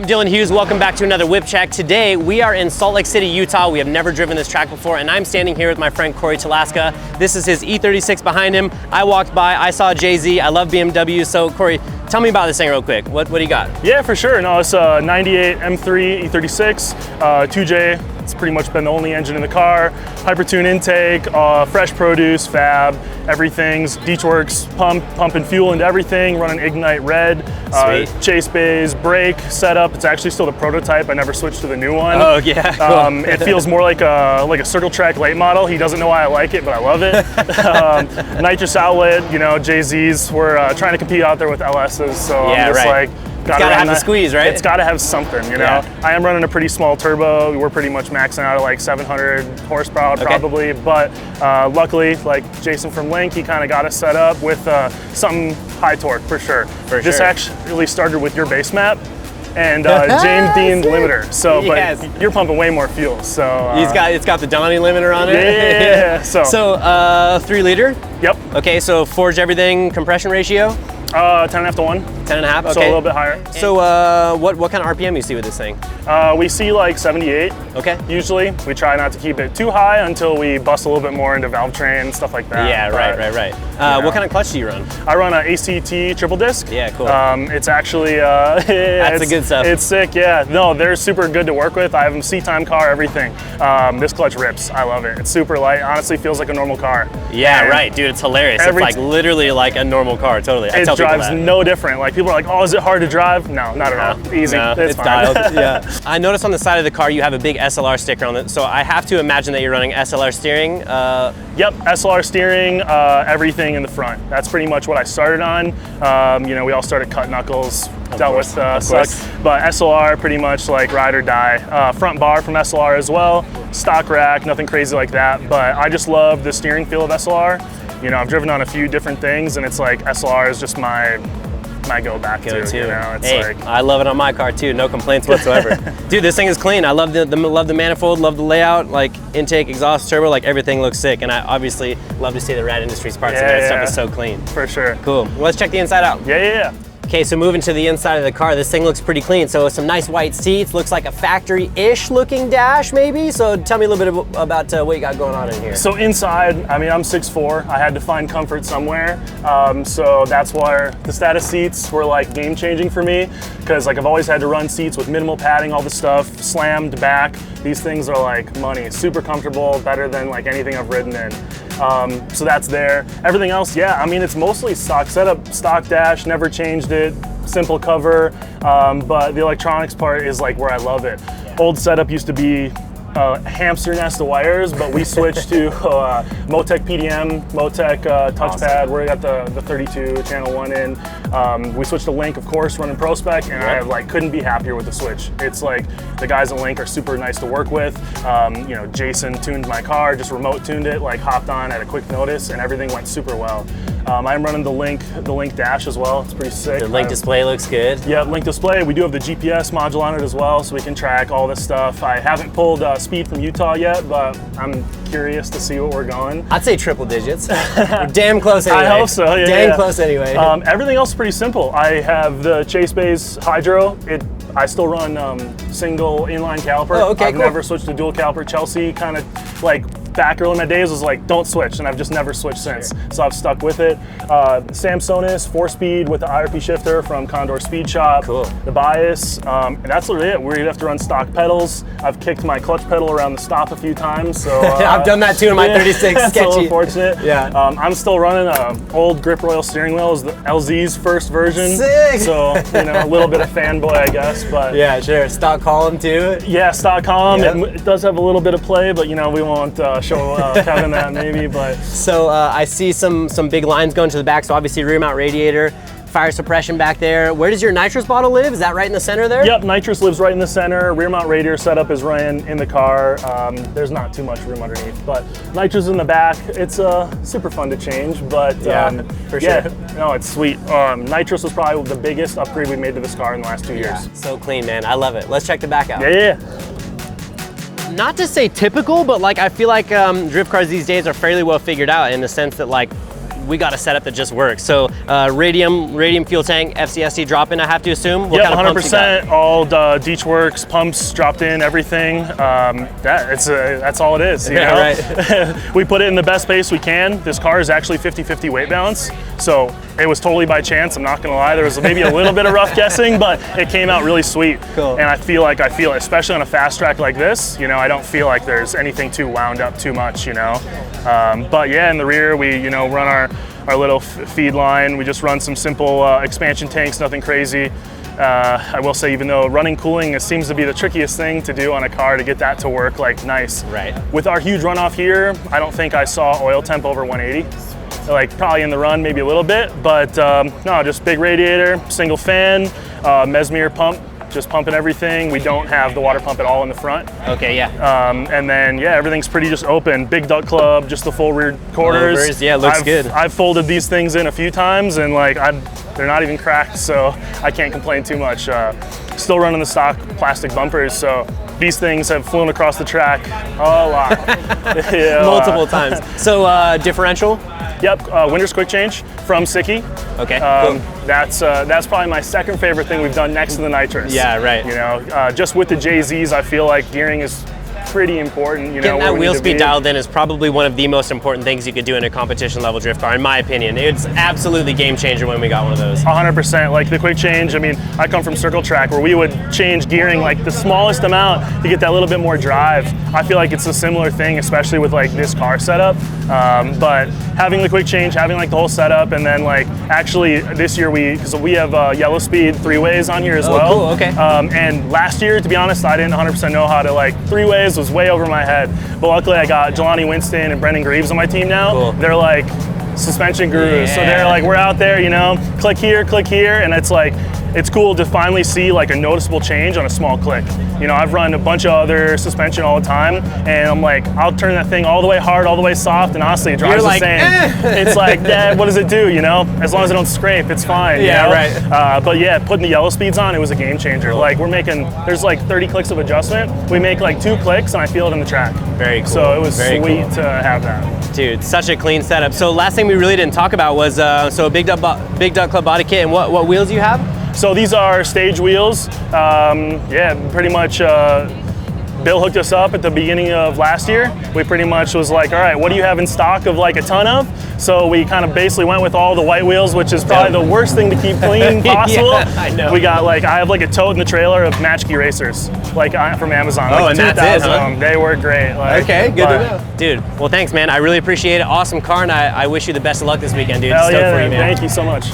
Dylan Hughes? Welcome back to another WhipCheck. Today we are in Salt Lake City, Utah. We have never driven this track before, and I'm standing here with my friend Cory Talaska. This is his E36 behind him. I walked by, I saw Jay-Z. I love BMW. So Cory, tell me about this thing real quick. What do you got? Yeah, for sure. No, it's a 98 M3 E36, 2J. It's pretty much been the only engine in the car. Hypertune intake, fresh produce, fab, everything's Deechworks pumping fuel into everything, running Ignite Red, chase bays, brake setup. It's actually still the prototype. I never switched to the new one. Oh yeah, cool. It feels more like a Circle Track late model. He doesn't know why I like it, but I love it. Nitrous outlet, you know, Jay-Z's. We're trying to compete out there with LS's, so yeah, I'm just right. like, It's gotta have the squeeze, right? It's gotta have something, you know? Yeah. I am running a pretty small turbo. We're pretty much maxing out at like 700 horsepower probably, but luckily, like Jason from Link, he kind of got us set up with something high torque for sure. This actually started with your base map and James Dean limiter. So, but you're pumping way more fuel. So it's got the Donnie limiter on it. Yeah. So 3 liter. Yep. Okay, so forged everything, compression ratio. 10.5 to 1. 10.5, okay. So a little bit higher. So what kind of RPM you see with this thing? We see like 78. Okay. Usually. We try not to keep it too high until we bust a little bit more into valve train and stuff like that. Yeah, right. What kind of clutch do you run? I run an ACT triple disc. Yeah, cool. It's actually, that's the good stuff. It's sick, yeah. No, they're super good to work with. I have them C-time car, everything. This clutch rips. I love it. It's super light. Honestly, feels like a normal car. Yeah, right, dude. It's hilarious. It's like literally like a normal car, totally. I tell people drives no different. Like people are like, oh, is it hard to drive? No, not at all. Easy. No, it's fine. dialed. Yeah. I noticed on the side of the car you have a big SLR sticker on it, so I have to imagine that you're running SLR steering. Yep, SLR steering, everything in the front. That's pretty much what I started on. You know, we all started cut knuckles, dealt with sucks, but SLR pretty much like ride or die. Front bar from SLR as well, stock rack, nothing crazy like that, but I just love the steering feel of SLR. You know, I've driven on a few different things, and it's like SLR is just my go-back to. You know, it's hey, like, I love it on my car too. No complaints whatsoever. Dude, this thing is clean. I love the manifold, love the layout, like intake, exhaust, turbo, like everything looks sick. And I obviously love to see the Rad Industries parts in there. That stuff is so clean. For sure. Cool. Well, let's check the inside out. Yeah. Okay, so moving to the inside of the car, this thing looks pretty clean. So some nice white seats, looks like a factory-ish looking dash maybe. So tell me a little bit about what you got going on in here. So inside, I mean, I'm 6'4". I had to find comfort somewhere. So that's why the status seats were like game changing for me, because like I've always had to run seats with minimal padding, all the stuff, slammed back. These things are like money, super comfortable, better than like anything I've ridden in. So that's there. Everything else, yeah, I mean, it's mostly stock setup, stock dash, never changed it, simple cover, but the electronics part is like where I love it. Old setup used to be a hamster nest of wires, but we switched to Motec PDM, Motec touchpad. Awesome. We got the 32 channel 1 in. We switched to Link, of course, running ProSpec, and I like couldn't be happier with the switch. It's like the guys at Link are super nice to work with. You know, Jason tuned my car, just remote tuned it, like hopped on at a quick notice, and everything went super well. I'm running the Link dash as well. It's pretty sick. The Link display looks good. Yeah, Link display. We do have the GPS module on it as well, so we can track all this stuff. I haven't pulled speed from Utah yet, but I'm curious to see what we're going. I'd say triple digits. We're damn close anyway. I hope so, yeah. Damn close anyway. Everything else is pretty simple. I have the Chase Bays Hydro. I still run single inline caliper. Oh, okay, I've never switched to dual caliper. Chelsea kind of like back early in my days was like, don't switch, and I've just never switched since. So I've stuck with it. Samsonis 4-speed with the IRP shifter from Condor Speed Shop. Cool. The bias, and that's literally it. We're gonna have to run stock pedals. I've kicked my clutch pedal around the stop a few times, so I've done that too in my 36. That's sketchy. a little fortunate. Yeah. I'm still running an old Grip Royal steering wheel, is the LZ's first version. Sick. So you know, a little bit of fanboy, I guess, but yeah, sure. Stock column too. Yeah, stock column. Yep. It does have a little bit of play, but you know, we won't show Kevin that maybe. But so I see some big lines going to the back. So obviously rear mount radiator, fire suppression back there. Where does your nitrous bottle live? Is that right in the center there? Yep, nitrous lives right in the center. Rear mount radiator setup is right in the car. There's not too much room underneath, but nitrous in the back. It's super fun to change, but for sure. Yeah, no, it's sweet. Nitrous was probably the biggest upgrade we made to this car in the last 2 years. So clean, man. I love it. Let's check the back out. Yeah. Not to say typical, but like I feel like drift cars these days are fairly well figured out in the sense that like we got a setup that just works. So radium fuel tank, FCSD drop-in, I have to assume. What Yep, kind of pumps you got? 100%. All Deech Works pumps dropped in, everything. That's all it is. You know? Right. We put it in the best space we can. This car is actually 50-50 weight balance, so it was totally by chance. I'm not gonna lie. There was maybe a little bit of rough guessing, but it came out really sweet. Cool. And I feel especially on a fast track like this, you know, I don't feel like there's anything too wound up too much, you know. But yeah, in the rear, we, you know, run our little feed line. We just run some simple expansion tanks, nothing crazy. I will say, even though running cooling seems to be the trickiest thing to do on a car, to get that to work like nice. Right. With our huge runoff here, I don't think I saw oil temp over 180. Like probably in the run, maybe a little bit, but no, just big radiator, single fan, Mesmere pump, just pumping everything. We don't have the water pump at all in the front. Okay, yeah. And then, yeah, everything's pretty just open. Big duck club, just the full rear quarters. Yeah, looks good. I've folded these things in a few times, and like they're not even cracked, so I can't complain too much. Still running the stock plastic bumpers, so these things have flown across the track a lot. Yeah, multiple times. So differential? Yep, Winter's quick change from Sicky. Okay, cool. That's probably my second favorite thing we've done next to the nitrous. Yeah, right. You know, just with the JZs, I feel like gearing is pretty important. You Getting know, that wheel speed dialed in is probably one of the most important things you could do in a competition level drift car, in my opinion. It's absolutely game changer when we got one of those. 100%. Like the quick change, I mean, I come from circle track where we would change gearing like the smallest amount to get that little bit more drive. I feel like it's a similar thing, especially with like this car setup. But having the quick change, having like the whole setup, and then like actually this year because we have yellow speed 3-ways on here as well. Cool, okay. And last year, to be honest, I didn't 100% know how to like 3-ways, was way over my head. But luckily I got Jelani Winston and Brendan Greaves on my team now. Cool. They're like suspension gurus. Yeah. So they're like, we're out there, you know, click here, and it's like, it's cool to finally see like a noticeable change on a small click. You know, I've run a bunch of other suspension all the time, and I'm like, I'll turn that thing all the way hard, all the way soft, and honestly, it drives the same. It's like, yeah, what does it do, you know? As long as I don't scrape, it's fine. Yeah, you know? right. But yeah, putting the yellow speeds on, it was a game changer. Like there's like 30 clicks of adjustment. We make like 2 clicks, and I feel it in the track. Very cool. So it was sweet to have that. Dude, such a clean setup. So last thing we really didn't talk about was so a Big Duck Club body kit, and what wheels do you have? So these are stage wheels. Yeah, pretty much Bill hooked us up at the beginning of last year. We pretty much was like, all right, what do you have in stock of like a ton of? So we kind of basically went with all the white wheels, which is probably the worst thing to keep clean possible. Yeah, I know. We got like, I have like a tote in the trailer of Matchkey racers, like from Amazon. Oh, like and that's it, huh? They were great. Like, okay, good to know. Dude, well thanks man, I really appreciate it. Awesome car, and I wish you the best of luck this weekend, dude. Hell Stoked yeah, for you, man. Thank you so much.